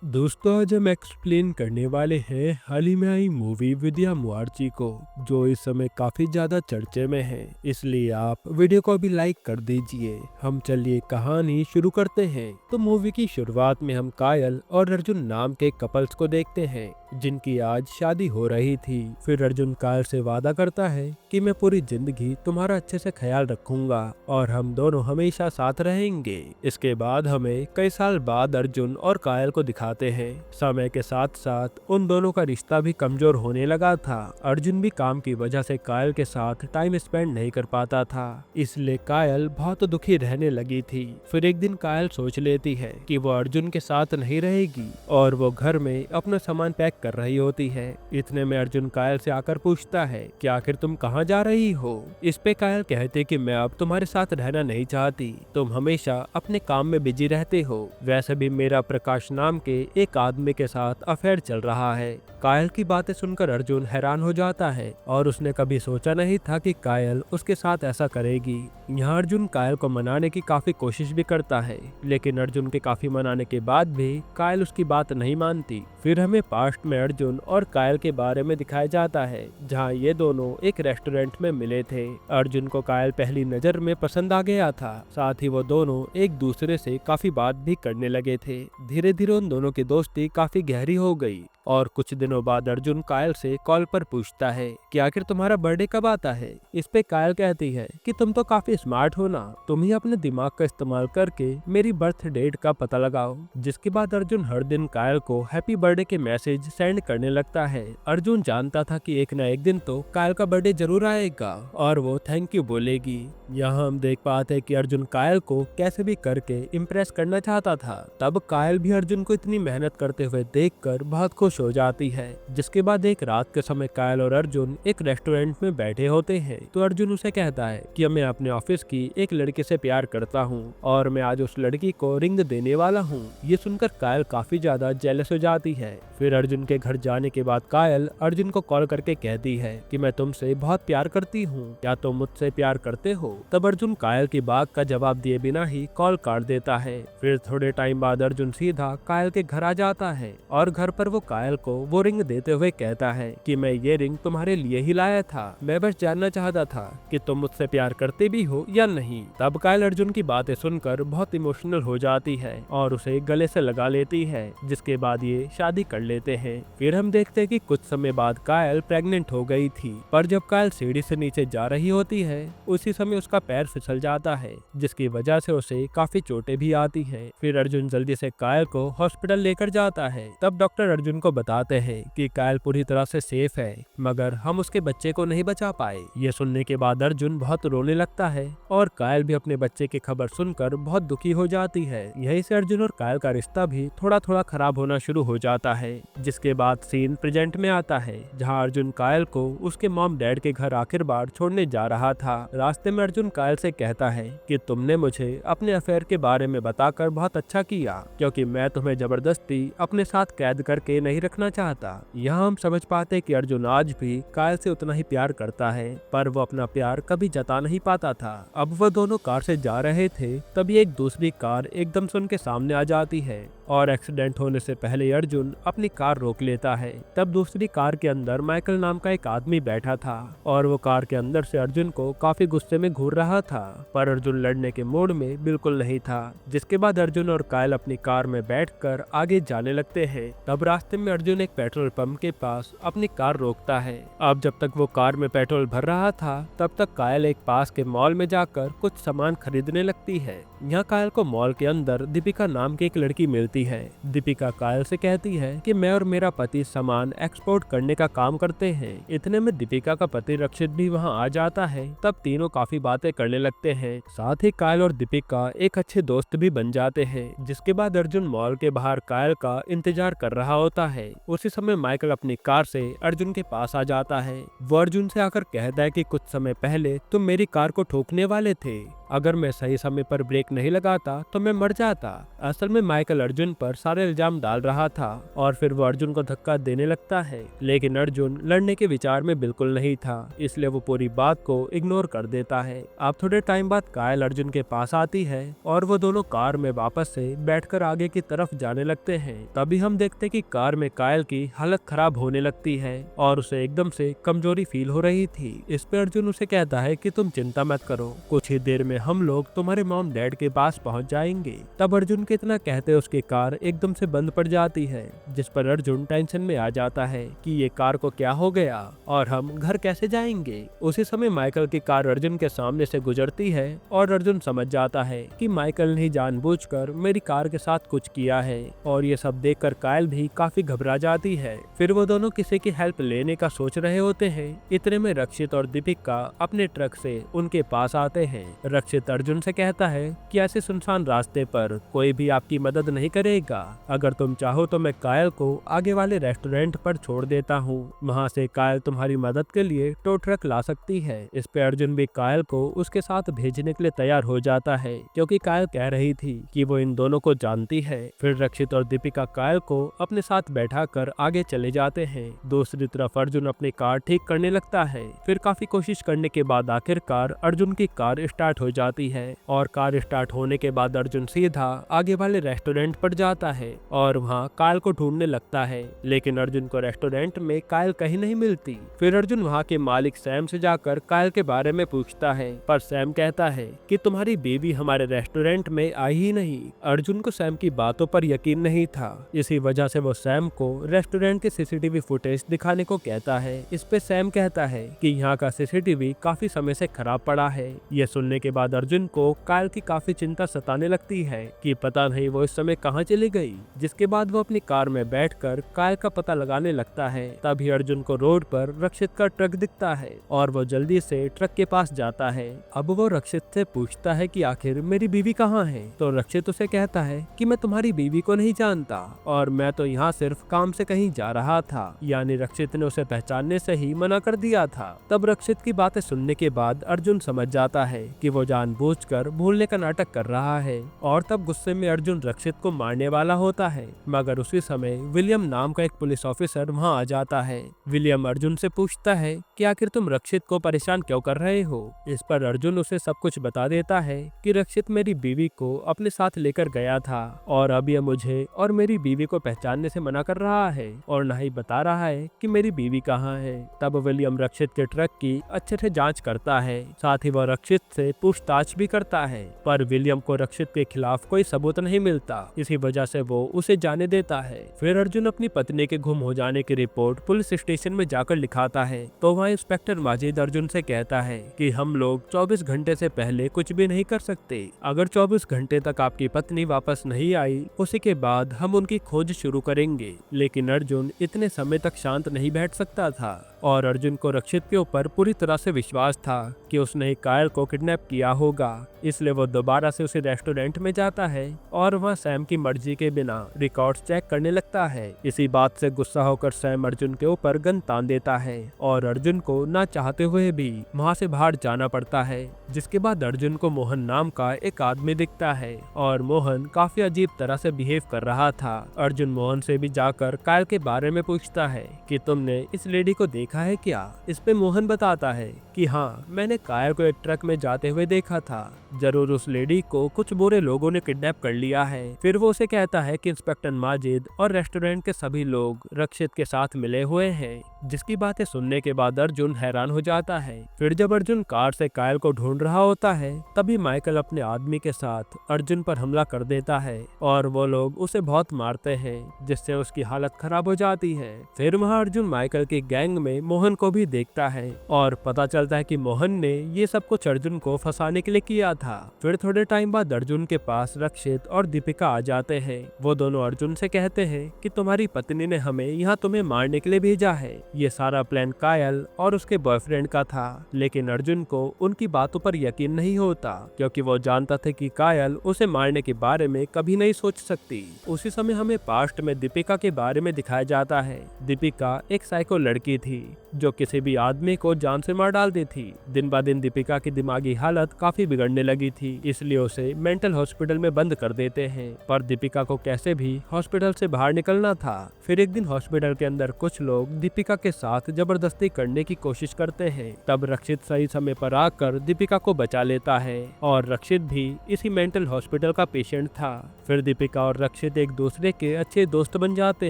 दोस्तों, आज हम एक्सप्लेन करने वाले हैं हाल ही में आई मूवी विद्या मुआर्ची को, जो इस समय काफी ज्यादा चर्चे में है। इसलिए आप वीडियो को भी लाइक कर दीजिए। हम चलिए कहानी शुरू करते हैं। तो मूवी की शुरुआत में हम कायल और अर्जुन नाम के कपल्स को देखते हैं, जिनकी आज शादी हो रही थी। फिर अर्जुन कायल से वादा करता है कि मैं पूरी जिंदगी तुम्हारा अच्छे से ख्याल रखूंगा और हम दोनों हमेशा साथ रहेंगे। इसके बाद हमें कई साल बाद अर्जुन और कायल को दिखाते हैं। समय के साथ साथ उन दोनों का रिश्ता भी कमजोर होने लगा था। अर्जुन भी काम की वजह से कायल के साथ टाइम स्पेंड नहीं कर पाता था, इसलिए कायल बहुत दुखी रहने लगी थी। फिर एक दिन कायल सोच लेती है कि वो अर्जुन के साथ नहीं रहेगी और वो घर में अपना सामान पैक कर रही होती है। इतने में अर्जुन कायल से आकर पूछता है कि आखिर तुम कहाँ जा रही हो। इस पे कायल कहते कि मैं अब तुम्हारे साथ रहना नहीं चाहती, तुम हमेशा अपने काम में बिजी रहते हो। वैसे भी मेरा प्रकाश नाम के एक आदमी के साथ अफेयर चल रहा है। कायल की बातें सुनकर अर्जुन हैरान हो जाता है और उसने कभी सोचा नहीं था कि कायल उसके साथ ऐसा करेगी। यहाँ अर्जुन कायल को मनाने की काफी कोशिश भी करता है, लेकिन अर्जुन के काफी मनाने के बाद भी कायल उसकी बात नहीं मानती। फिर हमें पास्ट में अर्जुन और कायल के बारे में दिखाया जाता है, जहाँ ये दोनों एक रेस्टोरेंट में मिले थे। अर्जुन को कायल पहली नजर में पसंद आ गया था, साथ ही वो दोनों एक दूसरे से काफी बात भी करने लगे थे। धीरे धीरे उन दोनों की दोस्ती काफी गहरी हो गई और कुछ दिनों बाद अर्जुन कायल से कॉल पर पूछता है कि आखिर तुम्हारा बर्थडे कब आता है। इस पे कायल कहती है कि तुम तो काफी स्मार्ट हो ना, तुम ही अपने दिमाग का इस्तेमाल करके मेरी बर्थ डेट का पता लगाओ। जिसके बाद अर्जुन हर दिन कायल को हैप्पी बर्थडे के मैसेज सेंड करने लगता है। अर्जुन जानता था कि एक न एक दिन तो कायल का बर्थडे जरूर आएगा और वो थैंक यू बोलेगी। यहाँ हम देख पाते हैं कि अर्जुन कायल को कैसे भी करके इम्प्रेस करना चाहता था। तब कायल भी अर्जुन को इतनी मेहनत करते हुए देखकर बहुत खुश हो जाती है। जिसके बाद एक रात के समय कायल और अर्जुन एक रेस्टोरेंट में बैठे होते हैं, तो अर्जुन उसे कहता है कि मैं अपने ऑफिस की एक लड़की से प्यार करता हूँ और मैं आज उस लड़की को रिंग देने वाला हूँ। ये सुनकर कायल काफी ज्यादा जेलस हो जाती है। फिर अर्जुन के घर जाने के बाद कायल अर्जुन को कॉल करके कहती है कि मैं तुमसे बहुत प्यार करती हूँ, क्या तुम मुझसे प्यार करते हो। तब अर्जुन कायल की बात का जवाब दिए बिना ही कॉल काट देता है। फिर थोड़े टाइम बाद अर्जुन सीधा कायल के घर आ जाता है और घर पर वो कायल को वो रिंग देते हुए कहता है कि मैं ये रिंग तुम्हारे लिए ही लाया था, मैं बस जानना चाहता था कि तुम मुझसे प्यार करते भी हो या नहीं। तब कायल अर्जुन की बातें सुनकर बहुत इमोशनल हो जाती है और उसे गले से लगा लेती है। जिसके बाद ये शादी कर लेते हैं। फिर हम देखते हैं कि कुछ समय बाद कायल प्रेग्नेंट हो गई थी, पर जब कायल सीढ़ी से नीचे जा रही होती है उसी समय उसका पैर फिसल जाता है, जिसकी वजह से उसे काफी चोटें भी आती हैं। फिर अर्जुन जल्दी से कायल को हॉस्पिटल लेकर जाता है। तब डॉक्टर अर्जुन को बताते हैं कि कायल पूरी तरह से सेफ है, मगर हम उसके बच्चे को नहीं बचा पाए। ये सुनने के बाद अर्जुन बहुत रोने लगता है और कायल भी अपने बच्चे की खबर सुनकर बहुत दुखी हो जाती है। यहीं से अर्जुन और कायल का रिश्ता भी थोड़ा थोड़ा खराब होना शुरू हो जाता है। जिसके बाद सीन प्रेजेंट में आता है, जहाँ अर्जुन कायल को उसके मॉम डैड के घर आखिर बार छोड़ने जा रहा था। रास्ते में अर्जुन कायल से कहता है कि तुमने मुझे अपने अफेयर के बारे में बताकर बहुत अच्छा किया, क्योंकि मैं तुम्हें जबरदस्ती अपने साथ कैद करके नहीं रखना चाहता। यहाँ हम समझ पाते कि अर्जुन आज भी कायल से उतना ही प्यार करता है, पर वो अपना प्यार कभी जता नहीं पाता था। अब वो दोनों कार से जा रहे थे, तभी एक दूसरी कार एकदम से उनके सामने आ जाती है और एक्सीडेंट होने से पहले अर्जुन अपनी कार रोक लेता है। तब दूसरी कार के अंदर माइकल नाम का एक आदमी बैठा था और वो कार के अंदर से अर्जुन को काफी गुस्से में घूर रहा था, पर अर्जुन लड़ने के मूड में बिल्कुल नहीं था। जिसके बाद अर्जुन और कायल अपनी कार में बैठकर आगे जाने लगते हैं। तब रास्ते में अर्जुन एक पेट्रोल पंप के पास अपनी कार रोकता है। अब जब तक वो कार में पेट्रोल भर रहा था, तब तक कायल एक पास के मॉल में जाकर कुछ सामान खरीदने लगती है। यहाँ कायल को मॉल के अंदर दीपिका नाम की एक लड़की मिलती है। दीपिका कायल से कहती है कि मैं और मेरा पति सामान एक्सपोर्ट करने का काम करते हैं। इतने में दीपिका का पति रक्षित भी वहाँ आ जाता है। तब तीनों काफी बातें करने लगते हैं। साथ ही कायल और दीपिका एक अच्छे दोस्त भी बन जाते हैं। जिसके बाद अर्जुन मॉल के बाहर कायल का इंतजार कर रहा होता है। उसी समय माइकल अपनी कार से अर्जुन के पास आ जाता है। वो अर्जुन से आकर कहता है कि कुछ समय पहले तुम मेरी कार को ठोकने वाले थे, अगर मैं सही समय पर ब्रेक नहीं लगाता तो मैं मर जाता। असल में माइकल अर्जुन पर सारे इल्जाम डाल रहा था और फिर वो अर्जुन को धक्का देने लगता है, लेकिन अर्जुन लड़ने के विचार में बिल्कुल नहीं था, इसलिए वो पूरी बात को इग्नोर कर देता है। अब थोड़े टाइम बाद कायल अर्जुन के पास आती है और वो दोनों कार में वापस से बैठकर आगे की तरफ जाने लगते हैं। तभी हम देखते कि कार में कायल की हालत खराब होने लगती है और उसे एकदम से कमजोरी फील हो रही थी। इस पे अर्जुन उसे कहता है कि तुम चिंता मत करो, कुछ ही देर में हम लोग तुम्हारे मॉम डैड के पास पहुंच जाएंगे। तब अर्जुन के इतना कहते उसकी कार एकदम से बंद पड़ जाती है, जिस पर अर्जुन टेंशन में आ जाता है कि ये कार को क्या हो गया और हम घर कैसे जाएंगे। उसी समय माइकल की कार अर्जुन के सामने से गुजरती है और अर्जुन समझ जाता है कि माइकल ने जानबूझकर मेरी कार के साथ कुछ किया है और ये सब देखकर कायल भी काफी घबरा जाती है। फिर वो दोनों किसी की हेल्प लेने का सोच रहे होते हैं। इतने में रक्षित और दीपिका अपने ट्रक से उनके पास आते हैं। रक्षित अर्जुन से कहता है कि ऐसे सुनसान रास्ते पर कोई भी आपकी मदद नहीं करेगा। अगर तुम चाहो तो मैं कायल को आगे वाले रेस्टोरेंट पर छोड़ देता हूँ, वहाँ से कायल तुम्हारी मदद के लिए टो ट्रक ला सकती है। इस पे अर्जुन भी कायल को उसके साथ भेजने के लिए तैयार हो जाता है, क्योंकि कायल कह रही थी कि वो इन दोनों को जानती है। फिर रक्षित और दीपिका कायल को अपने साथ बैठाकर आगे चले जाते हैं। दूसरी तरफ अर्जुन अपनी कार ठीक करने लगता है। फिर काफी कोशिश करने के बाद आखिरकार अर्जुन की कार स्टार्ट हो जाती है और कार स्टार्ट होने के बाद अर्जुन सीधा आगे वाले रेस्टोरेंट पर जाता है और वहाँ कायल को ढूंढने लगता है, लेकिन अर्जुन को रेस्टोरेंट में कायल कहीं नहीं मिलती। फिर अर्जुन वहाँ के मालिक सैम से जाकर कायल के बारे में पूछता है, पर सैम कहता है कि तुम्हारी बीवी हमारे रेस्टोरेंट में आई ही नहीं। अर्जुन को सैम की बातों पर यकीन नहीं था, इसी वजह से वो सैम को रेस्टोरेंट के सीसीटीवी फुटेज दिखाने को कहता है। इस पे सैम कहता है कि यहाँ का सीसीटीवी काफी समय से खराब पड़ा है। यह सुनने के बाद अर्जुन को कायल की काफी चिंता सताने लगती है कि पता नहीं वो इस समय कहाँ चली गई। जिसके बाद वो अपनी कार में बैठकर कायल का पता लगाने लगता है। तभी अर्जुन को रोड पर रक्षित का ट्रक दिखता है और वो जल्दी से ट्रक के पास जाता है। अब वो रक्षित से पूछता है कि आखिर मेरी बीवी कहाँ है, तो रक्षित उसे कहता है कि मैं तुम्हारी बीवी को नहीं जानता और मैं तो यहाँ सिर्फ काम से कहीं जा रहा था। यानी रक्षित ने उसे पहचानने से ही मना कर दिया था। तब रक्षित की बातें सुनने के बाद अर्जुन समझ जाता है कि वो जानबूझकर भूलने का नाटक कर रहा है और तब गुस्से में अर्जुन रक्षित को मारने वाला होता है, मगर उसी समय विलियम नाम का एक पुलिस ऑफिसर वहाँ आ जाता है। विलियम अर्जुन से पूछता है कि आखिर तुम रक्षित को परेशान क्यों कर रहे हो। इस पर अर्जुन उसे सब कुछ बता देता है कि रक्षित मेरी बीवी को अपने साथ लेकर गया था और अब यह मुझे और मेरी बीवी को पहचानने से मना कर रहा है और न ही बता रहा है कि मेरी बीवी कहाँ है। तब विलियम रक्षित के ट्रक की अच्छे से जांच करता है, साथ ही वह रक्षित से पूछताछ भी करता है, पर विलियम को रक्षित के खिलाफ कोई सबूत नहीं मिलता। इसी वजह से वो उसे जाने देता है। फिर अर्जुन अपनी पत्नी के गुम हो जाने की रिपोर्ट पुलिस स्टेशन में जाकर लिखाता है, तो वहाँ इंस्पेक्टर माजिद अर्जुन से कहता है कि हम लोग 24 घंटे से पहले कुछ भी नहीं कर सकते। अगर 24 घंटे तक आपकी पत्नी वापस नहीं आई, उसी के बाद हम उनकी खोज शुरू करेंगे। लेकिन अर्जुन इतने समय तक शांत नहीं बैठ सकता था और अर्जुन को रक्षित के ऊपर पूरी तरह से विश्वास था कि उसने कायल को किडनैप किया होगा, इसलिए वो दोबारा से उसे रेस्टोरेंट में जाता है और वहाँ सैम की मर्जी के बिना रिकॉर्ड्स चेक करने लगता है। इसी बात से गुस्सा होकर सैम अर्जुन के ऊपर गन तान देता है और अर्जुन को ना चाहते हुए भी वहाँ से बाहर जाना पड़ता है। जिसके बाद अर्जुन को मोहन नाम का एक आदमी दिखता है और मोहन काफी अजीब तरह से बिहेव कर रहा था। अर्जुन मोहन से भी जाकर कायल के बारे में पूछता है कि तुमने इस लेडी को देखा है क्या। इस पे मोहन बताता है कि हाँ, मैंने कायल को एक ट्रक में जाते हुए देखा था, जरूर उस लेडी को कुछ बुरे लोगों ने किडनैप कर लिया है। फिर वो उसे कहता है कि इंस्पेक्टर माजिद और रेस्टोरेंट के सभी लोग रक्षित के साथ मिले हुए हैं। जिसकी बातें सुनने के बाद अर्जुन हैरान हो जाता है। फिर जब अर्जुन कार से कायल को ढूंढ रहा होता है, तभी माइकल अपने आदमी के साथ अर्जुन पर हमला कर देता है और वो लोग उसे बहुत मारते हैं, जिससे उसकी हालत खराब हो जाती है। फिर वहाँ अर्जुन माइकल की गैंग में मोहन को भी देखता है और पता चलता है कि मोहन ने ये सब कुछ अर्जुन को फंसाने के लिए किया था। फिर थोड़े टाइम बाद अर्जुन के पास रक्षित और दीपिका आ जाते हैं। वो दोनों अर्जुन से कहते हैं कि तुम्हारी पत्नी ने हमें यहाँ तुम्हें मारने के लिए भेजा है। ये सारा प्लान कायल और उसके बॉयफ्रेंड का था, लेकिन अर्जुन को उनकी बातों पर यकीन नहीं होता, क्योंकि वो जानता था कि कायल उसे मारने के बारे में कभी नहीं सोच सकती। उसी समय हमें पास्ट में दीपिका के बारे में दिखाया जाता है। दीपिका एक साइको लड़की थी जो किसी भी आदमी को जान से मार डालती थी। दिन ब दिन दीपिका की दिमागी हालत काफी बिगड़ने लगी थी, इसलिए उसे मेंटल हॉस्पिटल में बंद कर देते हैं। पर दीपिका को कैसे भी हॉस्पिटल से बाहर निकलना था। फिर एक दिन हॉस्पिटल के अंदर कुछ लोग दीपिका के साथ जबरदस्ती करने की कोशिश करते हैं। तब रक्षित सही समय पर आकर दीपिका को बचा लेता है और रक्षित भी इसी मेंटल हॉस्पिटल का पेशेंट था। फिर दीपिका और रक्षित एक दूसरे के अच्छे दोस्त बन जाते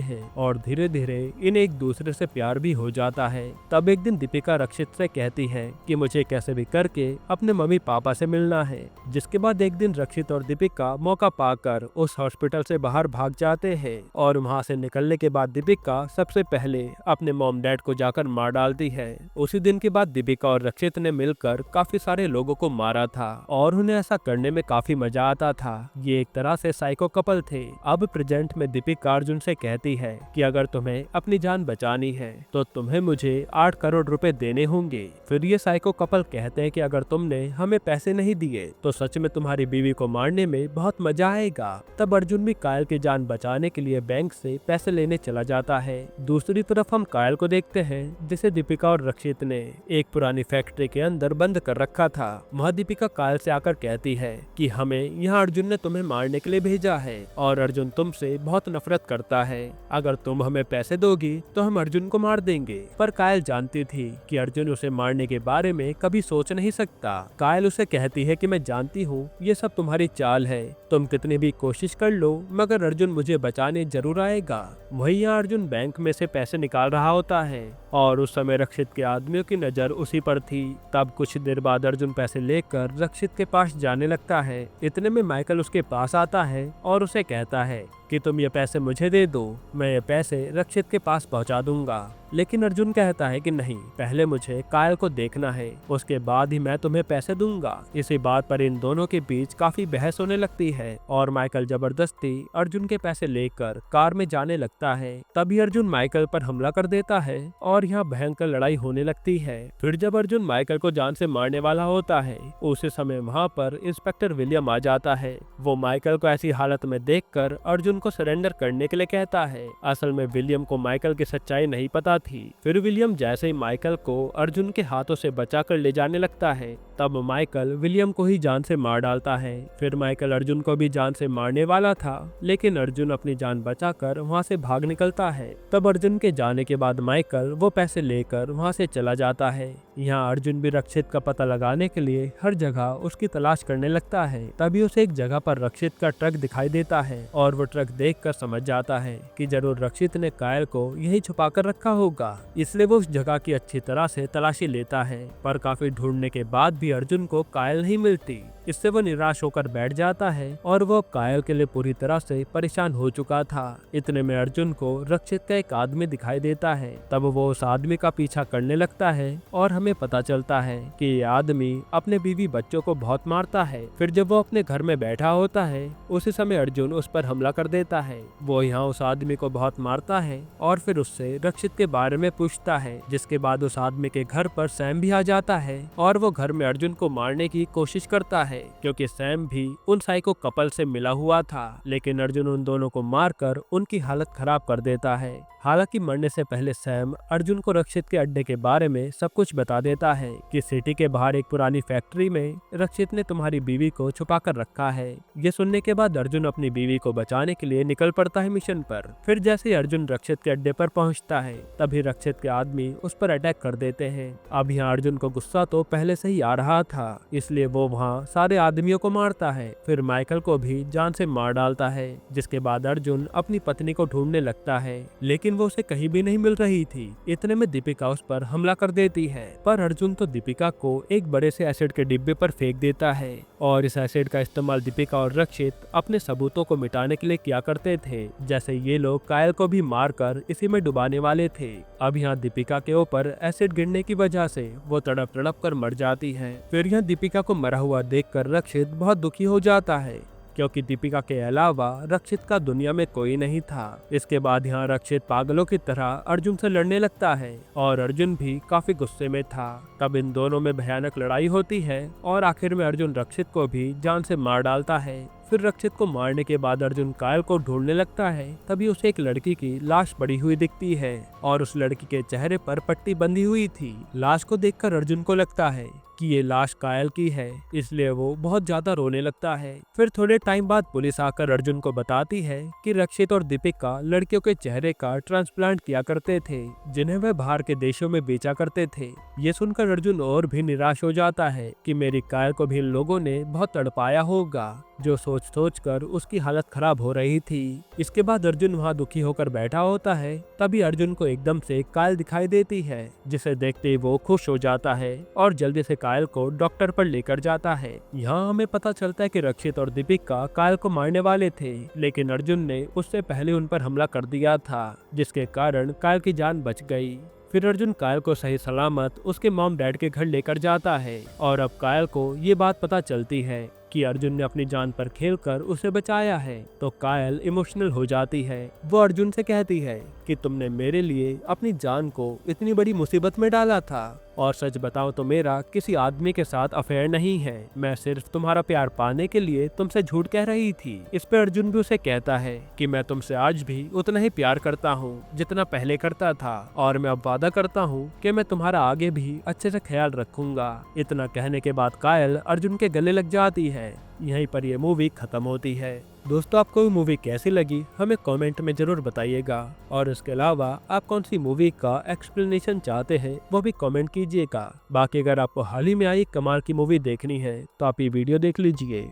हैं और धीरे धीरे इन्हें एक दूसरे से प्यार भी हो जाता है। तब एक दिन दीपिका रक्षित से कहती है कि मुझे कैसे भी करके अपने मम्मी पापा से मिलना है। जिसके बाद एक दिन रक्षित और दीपिका मौका पाकर उस हॉस्पिटल से बाहर भाग जाते हैं और वहां से निकलने के बाद दीपिका सबसे पहले अपने मॉम डैड को जाकर मार डालती है। उसी दिन के बाद दीपिका और रक्षित ने मिलकर काफी सारे लोगों को मारा था और उन्हें ऐसा करने में काफी मजा आता था। ये एक तरह से साइको कपल थे। अब प्रेजेंट में दीपिका अर्जुन से कहती है कि अगर तुम्हें अपनी जान बचानी है तो तुम्हें मुझे 8 करोड़ रुपए देने होंगे। फिर ये साइको कपल कहते हैं कि अगर तुमने हमें पैसे नहीं दिए तो सच में तुम्हारी बीवी को मारने में बहुत मजा आएगा। तब अर्जुन भी कायल की जान बचाने के लिए बैंक से पैसे लेने चला जाता है। दूसरी तरफ हम कायल को देखते हैं जिसे दीपिका और रक्षित ने एक पुरानी फैक्ट्री के अंदर बंद कर रखा था। वहाँ दीपिका कायल से आकर कहती है कि हमें यहाँ अर्जुन ने तुम्हें मारने के लिए भेजा है और अर्जुन तुमसे बहुत नफरत करता है। अगर तुम हमें पैसे दोगी तो हम अर्जुन को मार देंगे। पर कायल जानती थी कि अर्जुन उसे मारने के बारे में कभी सोच नहीं सकता। कायल उसे कहती है कि मैं जानती हूँ ये सब तुम्हारी चाल है, तुम कितनी भी कोशिश कर लो मगर अर्जुन मुझे बचाने जरूर आएगा। वही यहाँ अर्जुन बैंक में से पैसे निकाल रहा होता है और उस समय रक्षित के आदमियों की नजर उसी पर थी। तब कुछ देर बाद अर्जुन पैसे लेकर रक्षित के पास जाने लगता है। इतने में माइकल उसके पास आता है और उसे कहता है कि तुम ये पैसे मुझे दे दो, मैं ये पैसे रक्षित के पास पहुंचा दूंगा। लेकिन अर्जुन कहता है कि नहीं, पहले मुझे कायल को देखना है, उसके बाद ही मैं तुम्हें पैसे दूंगा। इसी बात पर इन दोनों के बीच काफी बहस होने लगती है और माइकल जबरदस्ती अर्जुन के पैसे लेकर कार में जाने लगता है। तभी अर्जुन माइकल पर हमला कर देता है और यहाँ भयंकर लड़ाई होने लगती है। फिर जब अर्जुन माइकल को जान से मारने वाला होता है उसी समय वहाँ पर इंस्पेक्टर विलियम आ जाता है। वो माइकल को ऐसी हालत में देखकर अर्जुन को सरेंडर करने के लिए कहता है। असल में विलियम को माइकल की सच्चाई नहीं पता थी। फिर विलियम जैसे ही माइकल को अर्जुन के हाथों से बचाकर ले जाने लगता है तब माइकल विलियम को ही जान से मार डालता है। फिर माइकल अर्जुन को भी जान से मारने वाला था लेकिन अर्जुन अपनी जान बचाकर वहाँ से भाग निकलता है। तब अर्जुन के जाने के बाद माइकल वो पैसे लेकर वहाँ से चला जाता है। यहाँ अर्जुन भी रक्षित का पता लगाने के लिए हर जगह उसकी तलाश करने लगता है। तभी उसे एक जगह पर रक्षित का ट्रक दिखाई देता है और वो ट्रक देखकर समझ जाता है कि जरूर रक्षित ने कायल को यही छुपा कर रखा होगा, इसलिए वो उस जगह की अच्छी तरह से तलाशी लेता है। पर काफी ढूंढने के बाद भी अर्जुन को कायल नहीं मिलती। इससे वो निराश होकर बैठ जाता है और वो कायल के लिए पूरी तरह से परेशान हो चुका था। इतने में अर्जुन को रक्षित का एक आदमी दिखाई देता है। तब वो उस आदमी का पीछा करने लगता है और हमें पता चलता है कि ये आदमी अपने बीवी बच्चों को बहुत मारता है। फिर जब वो अपने घर में बैठा होता है उसी समय अर्जुन उस पर हमला कर देता है। वो यहाँ उस आदमी को बहुत मारता है और फिर उससे रक्षित के बारे में पूछता है। जिसके बाद उस आदमी के घर पर सैम भी आ जाता है और वो घर में अर्जुन को मारने की कोशिश करता है क्योंकि सैम भी उन साइको कपल से मिला हुआ था। लेकिन अर्जुन उन दोनों को मारकर उनकी हालत खराब कर देता है। हालांकि मरने से पहले सैम अर्जुन को रक्षित के अड्डे के बारे में सब कुछ बता देता है कि सिटी के बाहर एक पुरानी फैक्ट्री में रक्षित ने तुम्हारी बीवी को छुपा कर रखा है। ये सुनने के बाद अर्जुन अपनी बीवी को बचाने के लिए निकल पड़ता है मिशन पर। फिर जैसे ही अर्जुन रक्षित के अड्डे पर पहुंचता है तभी रक्षित के आदमी उस पर अटैक कर देते हैं। अब यहाँ अर्जुन को गुस्सा तो पहले से ही आ रहा था, इसलिए वो वहाँ सारे आदमियों को मारता है। फिर माइकल को भी जान से मार डालता है। जिसके बाद अर्जुन अपनी पत्नी को ढूंढने लगता है लेकिन वो उसे कहीं भी नहीं मिल रही थी। इतने में दीपिका उस पर हमला कर देती है पर अर्जुन तो दीपिका को एक बड़े से एसिड के डिब्बे पर फेंक देता है और इस एसिड का इस्तेमाल दीपिका और रक्षित अपने सबूतों को मिटाने के लिए किया करते थे। जैसे ये लोग कायल को भी मारकर इसी में डुबाने वाले थे। अब यहाँ दीपिका के ऊपर एसिड गिरने की वजह से वो तड़प तड़प कर मर जाती है। फिर यहाँ दीपिका को मरा हुआ देखकर रक्षित बहुत दुखी हो जाता है क्योंकि दीपिका के अलावा रक्षित का दुनिया में कोई नहीं था। इसके बाद यहाँ रक्षित पागलों की तरह अर्जुन से लड़ने लगता है और अर्जुन भी काफी गुस्से में था। तब इन दोनों में भयानक लड़ाई होती है और आखिर में अर्जुन रक्षित को भी जान से मार डालता है। फिर रक्षित को मारने के बाद अर्जुन कायल को ढूंढने लगता है। तभी उसे एक लड़की की लाश पड़ी हुई दिखती है और उस लड़की के चेहरे पर पट्टी बंधी हुई थी। लाश को देखकर अर्जुन को लगता है कि ये लाश कायल की है, इसलिए वो बहुत ज्यादा रोने लगता है। फिर थोड़े टाइम बाद पुलिस आकर अर्जुन को बताती है कि रक्षित और दीपिका लड़कियों के चेहरे का ट्रांसप्लांट किया करते थे, जिन्हें वे बाहर के देशों में बेचा करते थे। ये सुनकर अर्जुन और भी निराश हो जाता है कि मेरी कायल को भी इन लोगों ने बहुत तड़पाया होगा, जो सोच कर उसकी हालत खराब हो रही थी। इसके बाद अर्जुन वहाँ दुखी होकर बैठा होता है। तभी अर्जुन को एकदम से कायल दिखाई देती है, जिसे देखते ही वो खुश हो जाता है और जल्दी से कायल को डॉक्टर पर लेकर जाता है। यहाँ हमें पता चलता है कि रक्षित और दीपिका कायल को मारने वाले थे, लेकिन अर्जुन ने उससे पहले उन पर हमला कर दिया था, जिसके कारण कायल की जान बच गई। फिर अर्जुन कायल को सही सलामत उसके मॉम डैड के घर लेकर जाता है और अब कायल को ये बात पता चलती है कि अर्जुन ने अपनी जान पर खेलकर उसे बचाया है, तो कायल इमोशनल हो जाती है। वो अर्जुन से कहती है कि तुमने मेरे लिए अपनी जान को इतनी बड़ी मुसीबत में डाला था, और सच बताओ तो मेरा किसी आदमी के साथ अफेयर नहीं है, मैं सिर्फ तुम्हारा प्यार पाने के लिए तुमसे झूठ कह रही थी। इस पे अर्जुन भी उसे कहता है कि मैं तुमसे आज भी उतना ही प्यार करता हूँ जितना पहले करता था, और मैं अब वादा करता हूँ कि मैं तुम्हारा आगे भी अच्छे से ख्याल रखूंगा। इतना कहने के बाद कायल अर्जुन के गले लग जाती है। यहीं पर ये मूवी खत्म होती है। दोस्तों, आपको ये मूवी कैसी लगी हमें कमेंट में जरूर बताइएगा, और इसके अलावा आप कौन सी मूवी का एक्सप्लेनेशन चाहते हैं वो भी कमेंट कीजिएगा। बाकी अगर आपको हाल ही में आई कमाल की मूवी देखनी है तो आप ये वीडियो देख लीजिए।